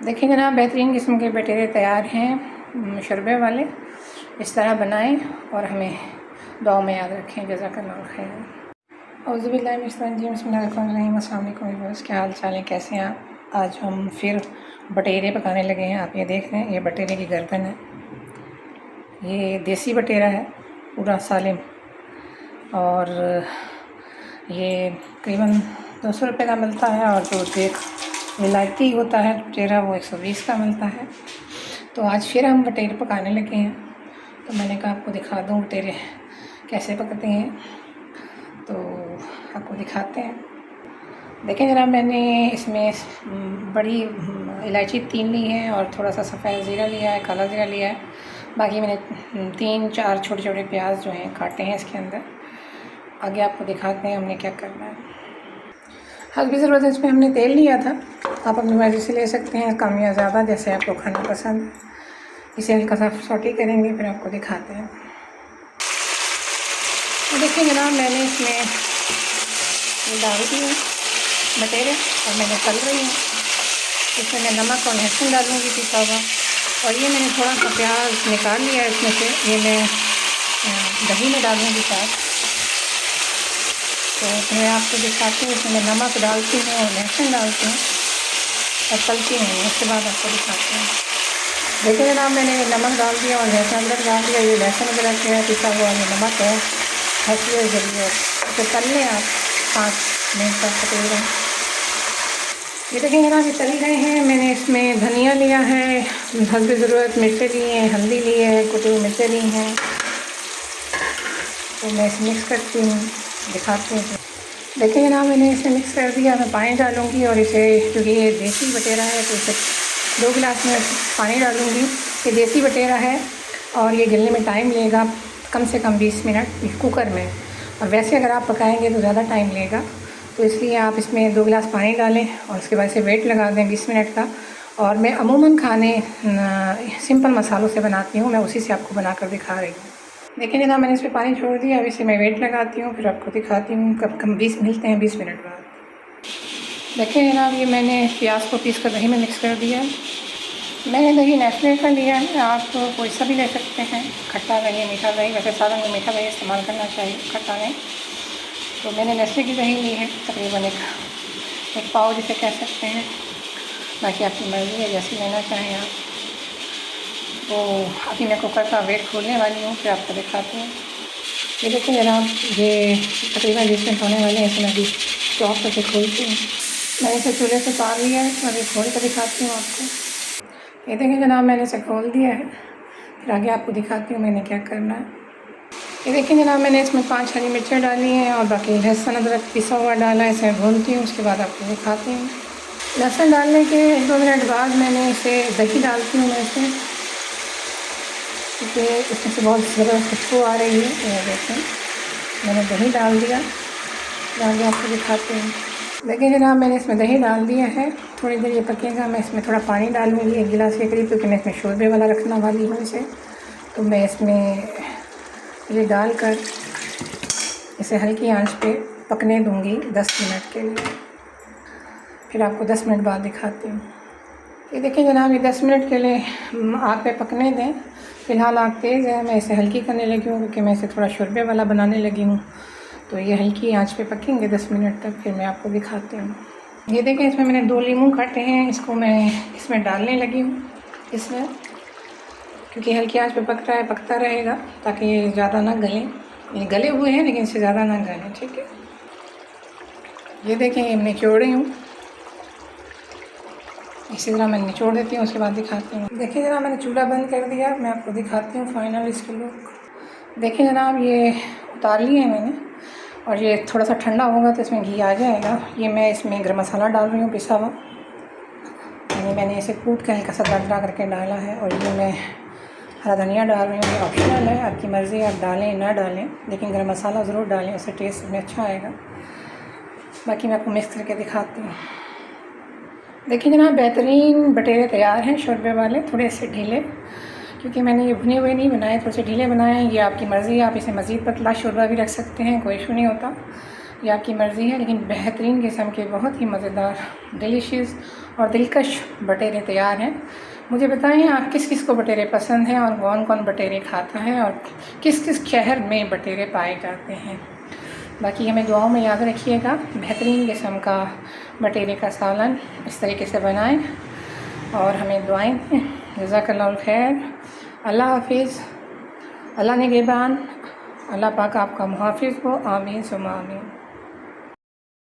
देखिए जनाब, बेहतरीन किस्म के बटेरे तैयार हैं शरबे वाले। इस तरह बनाएं और हमें दुआ में याद रखें। जज़ाकल्लाह खैर। औज़ुबिल्लाहि अस्सलाम वालेकुम, क्या हाल चाल है, कैसे हैं आप? आज हम फिर बटेरे पकाने लगे हैं। आप ये देख रहे हैं, ये बटेरे की गर्दन है। ये देसी बटेरा है, पूरा सालिम, और ये करीबन 200 रुपये का मिलता है। और जो देख विलायती होता है बटेरा, वो 120 का मिलता है। तो आज फिर हम बटेरे पकाने लगे हैं, तो मैंने कहा आपको दिखा दूँ बटेरे कैसे पकते हैं। तो आपको दिखाते हैं। देखें जनाब, मैंने इसमें बड़ी इलायची 3 ली है और थोड़ा सा सफ़ेद ज़ीरा लिया है, काला ज़ीरा लिया है। बाकी मैंने 3-4 छोटे छोटे प्याज जो हैं काटे हैं इसके अंदर। आगे आपको दिखाते हैं हमने क्या करना है। हल्की ज़रूरत है। इसमें हमने तेल लिया था, आप अपनी मर्ज़ी से ले सकते हैं, कम या ज़्यादा, जैसे आपको खाना पसंद है। इसे हल्का सा सौटे करेंगे, फिर आपको दिखाते हैं। तो देखिए जनाब, मैंने इसमें डाल दिए बटेरे और मैंने तल रही हूँ। इसमें मैं नमक और लहसुन डालूँगी पिसा हुआ, और ये मैंने थोड़ा सा प्याज निकाल लिया है इसमें से। ये मैं दही में डालूँगी साथ। तो मैं आपको दिखाती हूँ, इसमें मैं नमक डालती हूँ और लहसुन डालती हूँ और तलती हूँ। उसके बाद आपको दिखाती हूँ। देखिए जनाब, मैंने नमक डाल दिया और लहसुन अदरक डाल दिया। ये लहसुन अदरक है पिसा हुआ, ये नमक है, हल्की जरिए इसे तल लें आप 5 मिनट तक तकरीबन। ये देखिए जनाब, ये तल रहे हैं। मैंने इसमें धनिया लिया है, हल्दी ज़रूरत, मिर्चें ली हैं, हल्दी ली है, कुटी हुई मिर्चें ली हैं। तो मैं इसे मिक्स करती हूँ, दिखाती हूँ। देखिए जनाब, मैंने इसे मिक्स कर दिया। मैं पानी डालूँगी और इसे, क्योंकि ये देसी बटेरा है, तो इसे 2 गिलास में पानी डालूँगी। ये देसी बटेरा है और ये गलने में टाइम लेगा कम से कम 20 मिनट कुकर में। और वैसे अगर आप पकाएंगे तो ज़्यादा टाइम लेगा, तो इसलिए आप इसमें 2 गिलास पानी डालें और उसके बाद से वेट लगा दें 20 मिनट का। और मैं अमूमन खाने सिंपल मसालों से बनाती हूँ, मैं उसी से आपको बनाकर दिखा रही हूँ। देखिए जनाब, मैंने इसमें पानी छोड़ दिया। अब इसे मैं वेट लगाती हूँ, फिर आपको दिखाती हूँ कब कम 20 मिलते हैं 20 मिनट बाद। देखिए जनाब, ये मैंने प्याज को पीस कर दही में मिक्स कर दिया। मैंने दही नेस्ले का लिया है, आप कोई सा भी ले सकते हैं, खट्टा दही, मीठा दही। वैसे सालन में मीठा दही इस्तेमाल करना चाहिए, खट्टा नहीं। तो मैंने नेस्ले की दही ली है, तकरीबन एक पाव जिसे कह सकते हैं। बाकी आपकी मर्ज़ी है, जैसी लेना चाहें आप। तो अभी मैं कुकर का वेट खोलने वाली हूँ, फिर आपको दिखाती हूँ। ये देखिए जनाब, ये तकरीबन 20 मिनट होने वाले हैं। इसे मैं अभी स्टॉप करके खोलती हूँ। मैंने इसे चूल्हे से उतार लिया है, तो अभी खोल कर दिखाती हूँ आपको। ये देखिए जनाब, मैंने इसे खोल दिया है, फिर आगे आपको दिखाती हूँ मैंने क्या करना है। ये देखिए जनाब, मैंने इसमें 5 हरी मिर्चें डाली हैं और बाकी लहसुन अदरक पिसा हुआ डाला है। इसे भूनती हूँ, उसके बाद आपको दिखाती हूँ। लहसुन डालने के 1-2 मिनट बाद मैंने इसे दही डालती हूँ मैं इसमें, क्योंकि इसमें से बहुत ज़बरदस्त खुशबू आ रही है। ये देखें, मैंने दही डाल दिया, आगे आपको दिखाती हूँ। देखिए जनाब, मैंने इसमें दही डाल दिया है। थोड़ी देर ये पकेगा। मैं इसमें थोड़ा पानी डालूँगी 1 गिलास के करीब, क्योंकि मैं इसमें शोरबे वाला रखने वाली हूँ इसे। तो मैं इसमें ये डालकर इसे हल्की आंच पे पकने दूँगी 10 मिनट के लिए, फिर आपको 10 मिनट बाद दिखाती हूँ। ये देखिए जनाब, ये 10 मिनट के लिए आग पे पकने दें। फ़िलहाल आग तेज़ है, मैं इसे हल्की करने लगी हूँ, क्योंकि मैं इसे थोड़ा शोरबे वाला बनाने लगी हूँ। तो ये हल्की आंच पे पकेंगे 10 मिनट तक, फिर मैं आपको दिखाती हूँ। ये देखें, इसमें मैंने 2 नींबू काटे हैं, इसको मैं इसमें डालने लगी हूँ इसमें, क्योंकि हल्की आंच पे पकता रहेगा, ताकि ये ज़्यादा ना गलें। ये गले हुए हैं लेकिन इससे ज़्यादा ना गलें, ठीक है। ये देखें, ये मैं निचोड़ रही हूँ, इसी तरह मैं निचोड़ देती हूँ, उसके बाद दिखाती हूँ। देखिए जनाब, मैंने चूल्हा बंद कर दिया, मैं आपको दिखाती हूँ फाइनल इसके लुक। देखिए जनाब, ये उतार लिए हैं मैंने, और ये थोड़ा सा ठंडा होगा तो इसमें घी आ जाएगा। ये मैं इसमें गरम मसाला डाल रही हूँ पिसा हुआ, यानी मैंने इसे कूट के हल्का सा दरदरा करके डाला है। और ये मैं हरा धनिया डाल रही हूँ, ये ऑप्शनल है, आपकी मर्ज़ी, आप डालें ना डालें, लेकिन गरम मसाला ज़रूर डालें, उससे टेस्ट में अच्छा आएगा। बाकी मैं आपको मिक्स करके दिखाती हूँ। देखिए जनाब, बेहतरीन बटेरे तैयार हैं शोरबे वाले, थोड़े से ढीले, क्योंकि मैंने ये भुने हुए नहीं बनाए, थोड़े से ढीले बनाए हैं। ये आपकी मर्ज़ी है, आप इसे मज़ीद पतला शोरबा भी रख सकते हैं, कोई इशू नहीं होता। ये आपकी मर्ज़ी है, लेकिन बेहतरीन किस्म के बहुत ही मज़ेदार डिलीशियस और दिलकश बटेरे तैयार हैं। मुझे बताएं आप किस किस को बटेरे पसंद हैं और कौन कौन बटेरे खाता है और किस किस शहर में बटेरे पाए जाते हैं। बाकी हमें दुआओं में याद रखिएगा। बेहतरीन किस्म का बटेरे का सालन इस तरीके से बनाएं और हमें दुआएं दें। जज़ाकल्लाहु खैर। अल्लाह हाफिज़। अल्लाह निगहबान। अल्लाह पाक आपका मुहाफ़िज़ हो। आमीन सुम्मा आमीन।